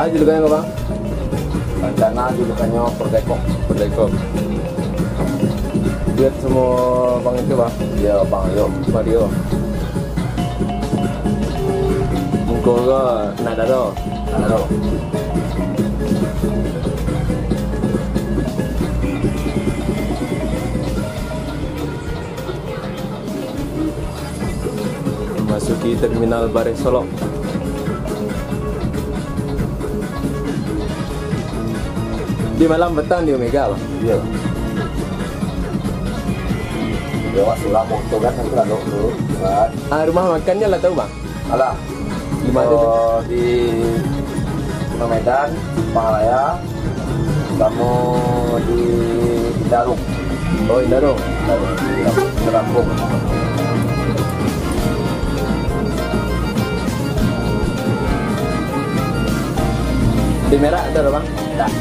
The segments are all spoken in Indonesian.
julukannya apa bang? Rencana julukannya Perdekok. Lihat semua bang itu bang. Iya Bang Yo. Mario. Muka ke nada do. Halo. Masuki terminal Bare Solok. Di malam petang di Omega bang. Iya. Dewa sulam motor kan nanti lalu dulu kan. Rumah makannya lah tahu bang. Alah. Di mana tuh? Di Medan, Pangalaya, kamu di Darung. Oh Indaro. Di Lampung. Di Merah ada bang. Dah.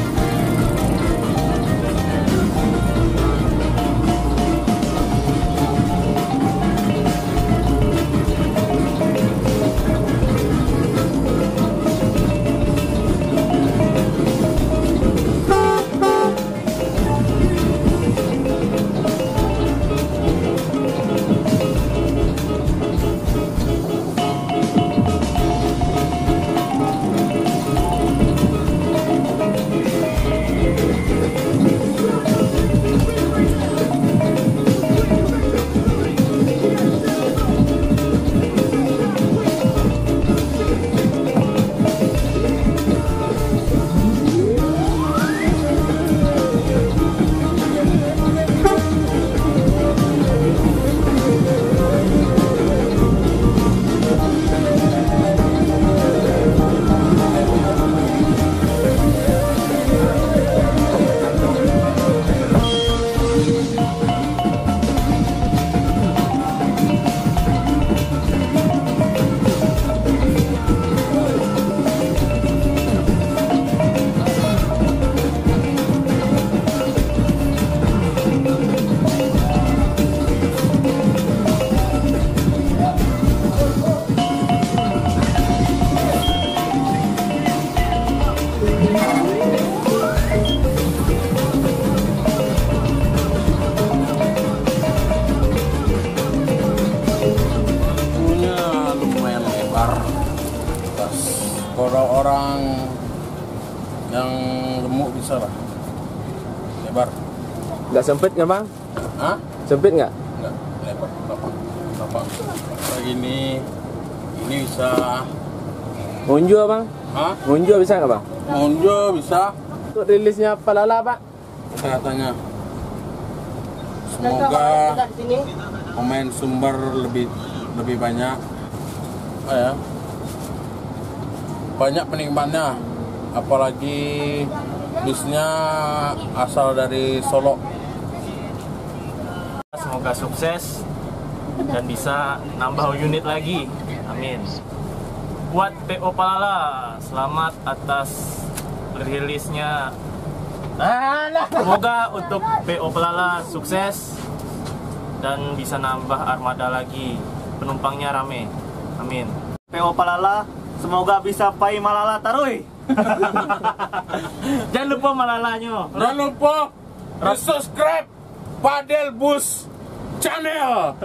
Kalau orang yang gemuk bisa lah lebar. Nggak sempit nggak bang? Hah? Sempit nggak? Enggak, lebar lapang. Kayak gini bisa. Ngunjua bang? Hah? Ngunjua bisa nggak bang? Monjo bisa. Untuk rilisnya Palala pak? Katanya. Semoga pemain sumber lebih banyak. Ya. Banyak penikmatnya, apalagi bisnya asal dari Solo. Semoga sukses dan bisa nambah unit lagi, amin. Buat PO Palala, selamat atas rilisnya. Semoga untuk PO Palala sukses dan bisa nambah armada lagi, penumpangnya rame, amin. PO Palala, semoga bisa pai Malala Tarui. Jangan lupa Malalanya. Jangan lupa subscribe Padel Bus Channel.